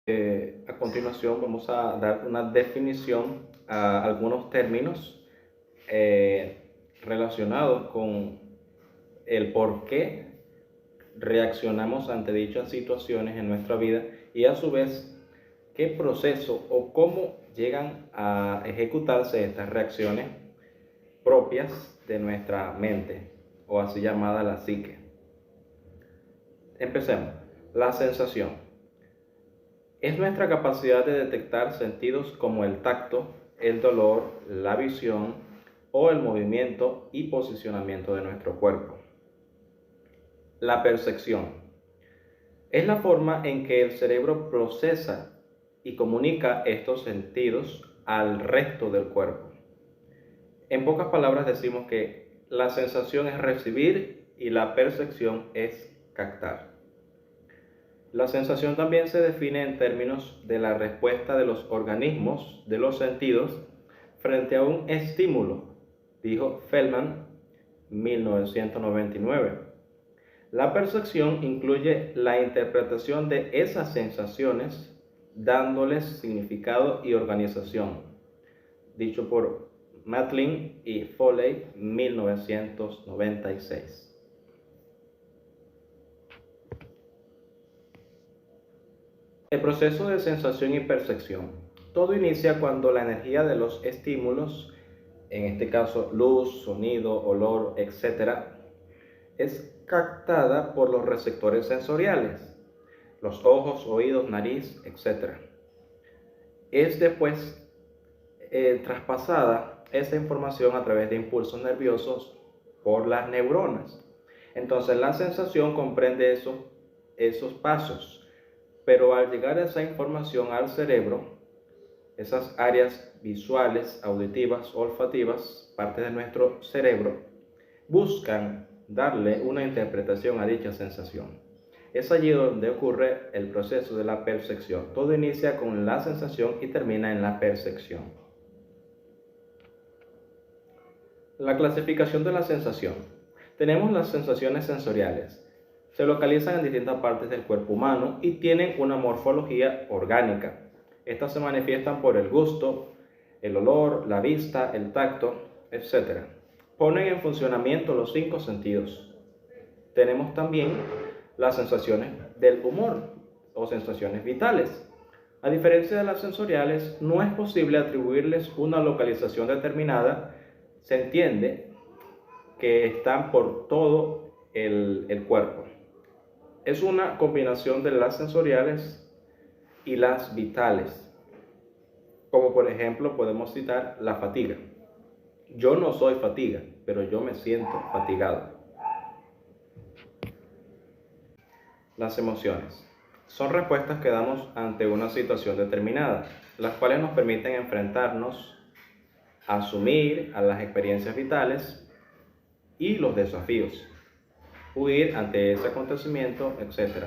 A continuación vamos a dar una definición a algunos términos relacionados con el por qué reaccionamos ante dichas situaciones en nuestra vida y a su vez qué proceso o cómo llegan a ejecutarse estas reacciones propias de nuestra mente o así llamada la psique. Empecemos. La sensación es nuestra capacidad de detectar sentidos como el tacto, el dolor, la visión o el movimiento y posicionamiento de nuestro cuerpo. La percepción es la forma en que el cerebro procesa y comunica estos sentidos al resto del cuerpo. En pocas palabras decimos que la sensación es recibir y la percepción es captar. La sensación también se define en términos de la respuesta de los organismos de los sentidos frente a un estímulo, dijo Feldman, 1999. La percepción incluye la interpretación de esas sensaciones, dándoles significado y organización, dicho por Matlin y Foley, 1996. El proceso de sensación y percepción. Todo inicia cuando la energía de los estímulos, en este caso luz, sonido, olor, etc., es captada por los receptores sensoriales, los ojos, oídos, nariz, etc. Es después traspasada esa información a través de impulsos nerviosos por las neuronas. Entonces la sensación comprende esos pasos. Pero al llegar esa información al cerebro, esas áreas visuales, auditivas, olfativas, partes de nuestro cerebro, buscan darle una interpretación a dicha sensación. Es allí donde ocurre el proceso de la percepción. Todo inicia con la sensación y termina en la percepción. La clasificación de la sensación. Tenemos las sensaciones sensoriales. Se localizan en distintas partes del cuerpo humano y tienen una morfología orgánica. Estas se manifiestan por el gusto, el olor, la vista, el tacto, etc. Ponen en funcionamiento los 5 sentidos. Tenemos también las sensaciones del humor o sensaciones vitales. A diferencia de las sensoriales, no es posible atribuirles una localización determinada. Se entiende que están por todo el cuerpo. Es una combinación de las sensoriales y las vitales. Como por ejemplo podemos citar la fatiga. Yo no soy fatiga, pero yo me siento fatigado. Las emociones son respuestas que damos ante una situación determinada, las cuales nos permiten enfrentarnos, asumir a las experiencias vitales y los desafíos, huir ante ese acontecimiento, etc.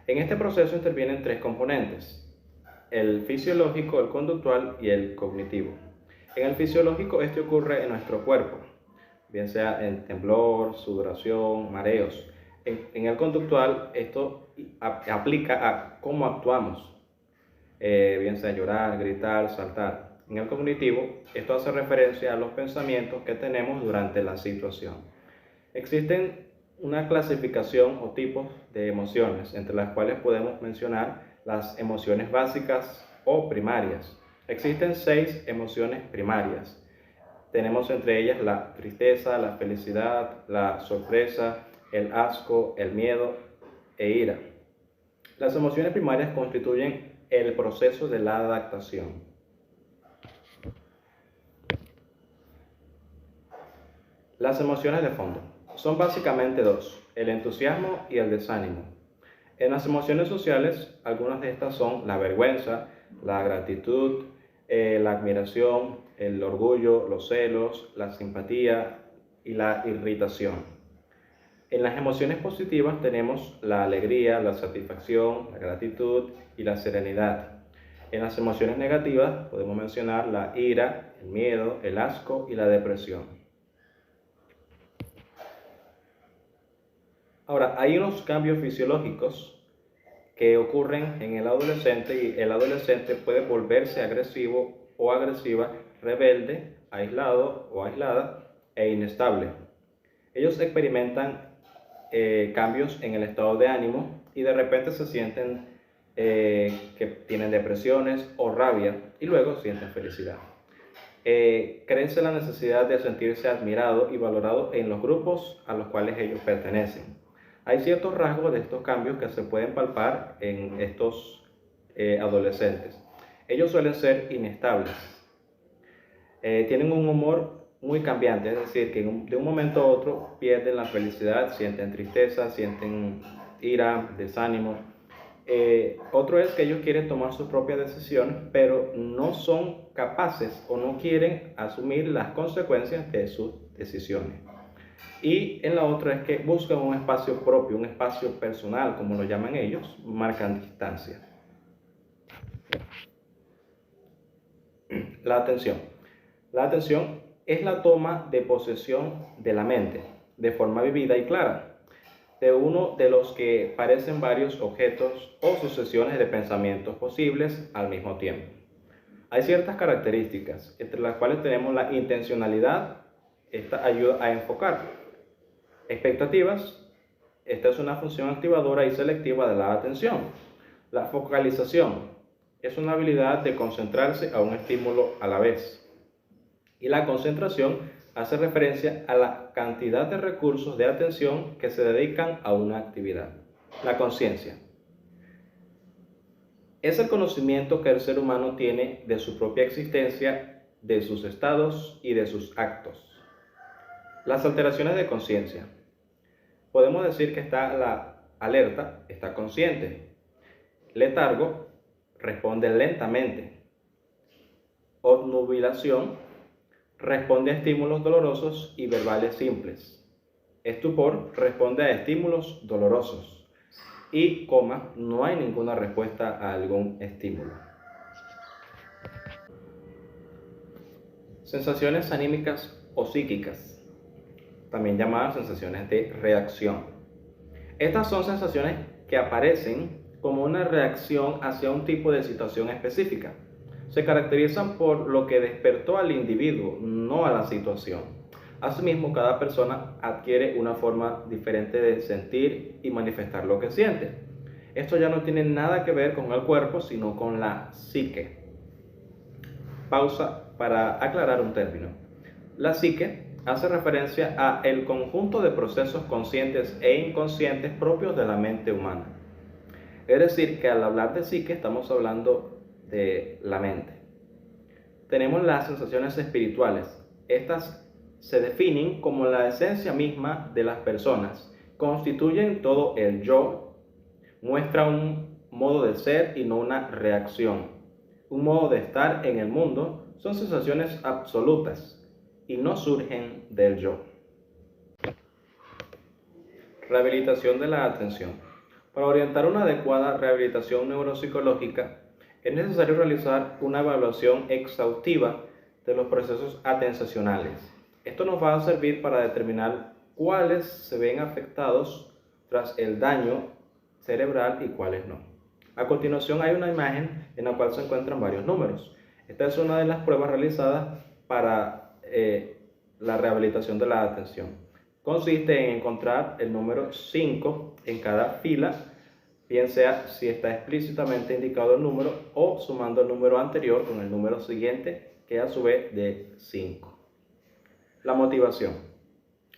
En este proceso intervienen 3 componentes: el fisiológico, el conductual y el cognitivo. En el fisiológico, este ocurre en nuestro cuerpo, bien sea en temblor, sudoración, mareos. En el conductual, esto aplica a cómo actuamos, bien sea llorar, gritar, saltar. En el cognitivo, esto hace referencia a los pensamientos que tenemos durante la situación. Existen una clasificación o tipos de emociones, entre las cuales podemos mencionar las emociones básicas o primarias. Existen 6 emociones primarias. Tenemos entre ellas la tristeza, la felicidad, la sorpresa, el asco, el miedo e ira. Las emociones primarias constituyen el proceso de la adaptación. Las emociones de fondo son básicamente 2, el entusiasmo y el desánimo. En las emociones sociales, algunas de estas son la vergüenza, la gratitud, la admiración, el orgullo, los celos, la simpatía y la irritación. En las emociones positivas tenemos la alegría, la satisfacción, la gratitud y la serenidad. En las emociones negativas podemos mencionar la ira, el miedo, el asco y la depresión. Ahora, hay unos cambios fisiológicos que ocurren en el adolescente, y el adolescente puede volverse agresivo o agresiva, rebelde, aislado o aislada e inestable. Ellos experimentan cambios en el estado de ánimo y de repente se sienten que tienen depresiones o rabia y luego sienten felicidad. Crece la necesidad de sentirse admirado y valorado en los grupos a los cuales ellos pertenecen. Hay ciertos rasgos de estos cambios que se pueden palpar en estos adolescentes. Ellos suelen ser inestables, tienen un humor muy cambiante, es decir, que de un momento a otro pierden la felicidad, sienten tristeza, sienten ira, desánimo. Otro es que ellos quieren tomar sus propias decisiones, pero no son capaces o no quieren asumir las consecuencias de sus decisiones. Y en la otra es que buscan un espacio propio, un espacio personal, como lo llaman ellos, marcan distancia. La atención. La atención es la toma de posesión de la mente, de forma vivida y clara, de uno de los que parecen varios objetos o sucesiones de pensamientos posibles al mismo tiempo. Hay ciertas características, entre las cuales tenemos la intencionalidad. Esta ayuda a enfocar. Expectativas. Esta es una función activadora y selectiva de la atención. La focalización es una habilidad de concentrarse a un estímulo a la vez. Y la concentración hace referencia a la cantidad de recursos de atención que se dedican a una actividad. La conciencia es el conocimiento que el ser humano tiene de su propia existencia, de sus estados y de sus actos. Las alteraciones de conciencia. Podemos decir que está la alerta, está consciente. Letargo, responde lentamente. Obnubilación, responde a estímulos dolorosos y verbales simples. Estupor, responde a estímulos dolorosos. Y coma, no hay ninguna respuesta a algún estímulo. Sensaciones anímicas o psíquicas, también llamadas sensaciones de reacción. Estas son sensaciones que aparecen como una reacción hacia un tipo de situación específica. Se caracterizan por lo que despertó al individuo, no a la situación. Asimismo, cada persona adquiere una forma diferente de sentir y manifestar lo que siente. Esto ya no tiene nada que ver con el cuerpo, sino con la psique. Pausa para aclarar un término. La psique hace referencia a el conjunto de procesos conscientes e inconscientes propios de la mente humana. Es decir, que al hablar de psique estamos hablando de la mente. Tenemos las sensaciones espirituales. Estas se definen como la esencia misma de las personas. Constituyen todo el yo. Muestra un modo de ser y no una reacción. Un modo de estar en el mundo. Son sensaciones absolutas y no surgen del yo. Rehabilitación de la atención. Para orientar una adecuada rehabilitación neuropsicológica, es necesario realizar una evaluación exhaustiva de los procesos atencionales. Esto nos va a servir para determinar cuáles se ven afectados tras el daño cerebral y cuáles no. A continuación hay una imagen en la cual se encuentran varios números. Esta es una de las pruebas realizadas para la rehabilitación de la atención. Consiste en encontrar el número 5 en cada fila, bien sea si está explícitamente indicado el número o sumando el número anterior con el número siguiente, que a su vez de 5. La motivación.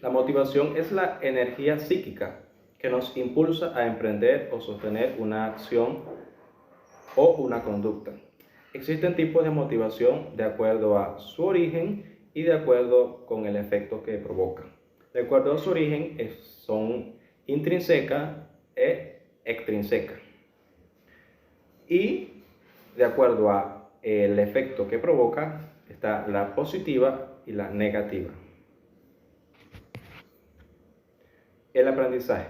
La motivación es la energía psíquica que nos impulsa a emprender o sostener una acción o una conducta. Existen tipos de motivación de acuerdo a su origen y de acuerdo con el efecto que provocan. De acuerdo a su origen son intrínseca e extrínseca. Y de acuerdo a el efecto que provoca está la positiva y la negativa. El aprendizaje.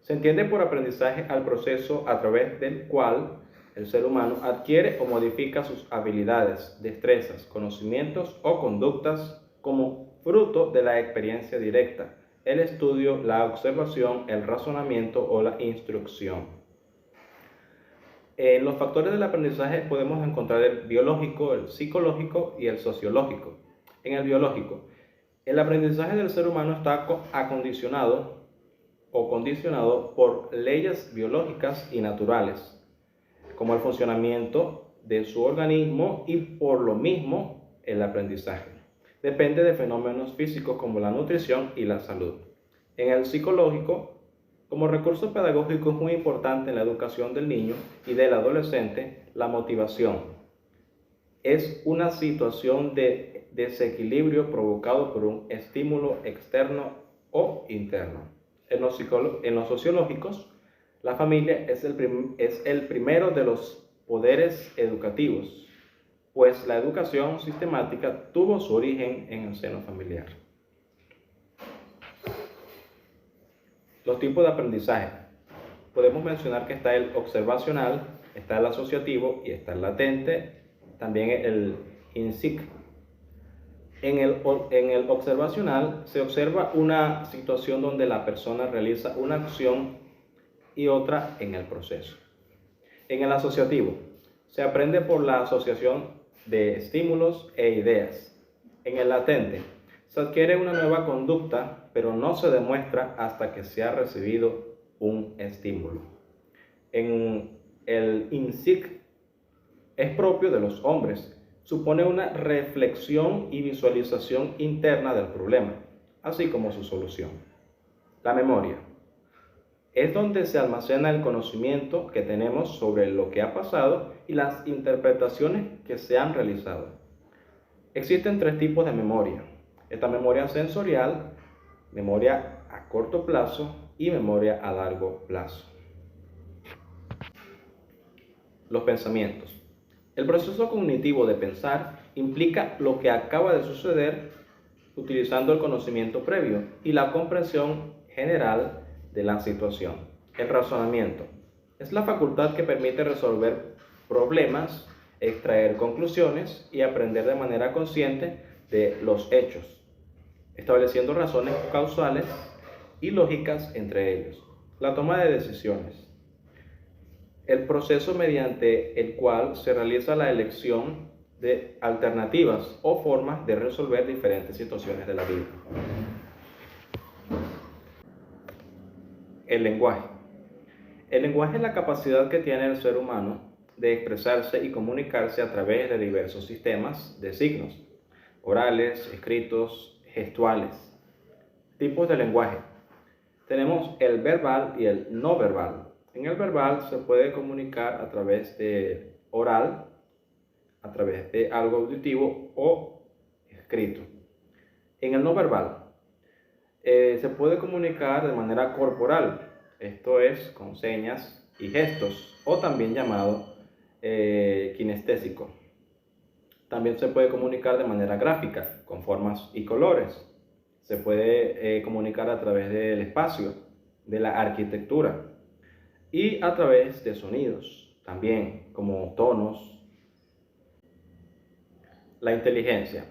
Se entiende por aprendizaje al proceso a través del cual el ser humano adquiere o modifica sus habilidades, destrezas, conocimientos o conductas como fruto de la experiencia directa, el estudio, la observación, el razonamiento o la instrucción. En los factores del aprendizaje podemos encontrar el biológico, el psicológico y el sociológico. En el biológico, el aprendizaje del ser humano está acondicionado o condicionado por leyes biológicas y naturales, como el funcionamiento de su organismo, y por lo mismo el aprendizaje depende de fenómenos físicos como la nutrición y la salud. En el psicológico, como recurso pedagógico es muy importante en la educación del niño y del adolescente la motivación. Es una situación de desequilibrio provocado por un estímulo externo o interno. En los sociológicos, la familia es el primero de los poderes educativos, pues la educación sistemática tuvo su origen en el seno familiar. Los tipos de aprendizaje. Podemos mencionar que está el observacional, está el asociativo y está el latente, también el INSIC. En el observacional se observa una situación donde la persona realiza una acción y otra en el proceso. En el asociativo, se aprende por la asociación de estímulos e ideas. En el latente, se adquiere una nueva conducta, pero no se demuestra hasta que se ha recibido un estímulo. En el INSIC, es propio de los hombres. Supone una reflexión y visualización interna del problema, así como su solución. La memoria es donde se almacena el conocimiento que tenemos sobre lo que ha pasado y las interpretaciones que se han realizado. Existen tres tipos de memoria. Esta memoria sensorial, memoria a corto plazo y memoria a largo plazo. Los pensamientos. El proceso cognitivo de pensar implica lo que acaba de suceder utilizando el conocimiento previo y la comprensión general de la situación. El razonamiento es la facultad que permite resolver problemas, extraer conclusiones y aprender de manera consciente de los hechos, estableciendo razones causales y lógicas entre ellos. La toma de decisiones. El proceso mediante el cual se realiza la elección de alternativas o formas de resolver diferentes situaciones de la vida. El lenguaje. El lenguaje es la capacidad que tiene el ser humano de expresarse y comunicarse a través de diversos sistemas de signos, orales, escritos, gestuales. Tipos de lenguaje. Tenemos el verbal y el no verbal. En el verbal se puede comunicar a través de oral, a través de algo auditivo o escrito. En el no verbal se puede comunicar de manera corporal, esto es con señas y gestos, o también llamado kinestésico. También se puede comunicar de manera gráfica, con formas y colores. Se puede comunicar a través del espacio, de la arquitectura, y a través de sonidos, también como tonos. La inteligencia.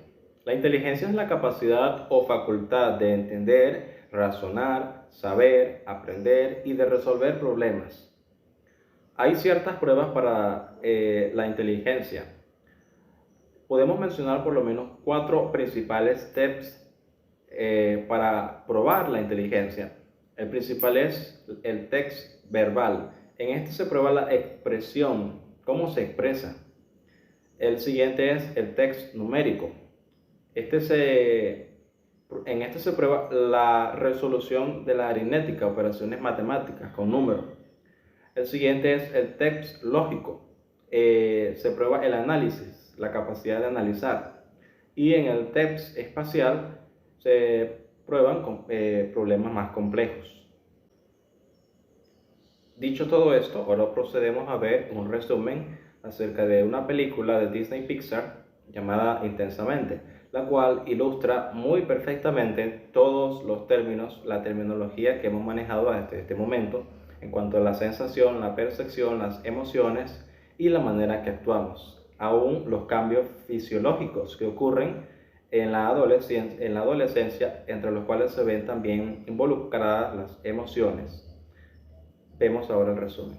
La inteligencia es la capacidad o facultad de entender, razonar, saber, aprender y de resolver problemas. Hay ciertas pruebas para la inteligencia. Podemos mencionar por lo menos 4 principales tips para probar la inteligencia. El principal es el test verbal. En este se prueba la expresión, cómo se expresa. El siguiente es el test numérico. En este se prueba la resolución de la aritmética, operaciones matemáticas con números. El siguiente es el test lógico. Se prueba el análisis, la capacidad de analizar. Y en el test espacial se prueban problemas más complejos. Dicho todo esto, ahora procedemos a ver un resumen acerca de una película de Disney Pixar llamada Intensamente, la cual ilustra muy perfectamente todos los términos, la terminología que hemos manejado hasta este momento en cuanto a la sensación, la percepción, las emociones y la manera que actuamos, aún los cambios fisiológicos que ocurren en la adolescencia, entre los cuales se ven también involucradas las emociones. Vemos ahora el resumen.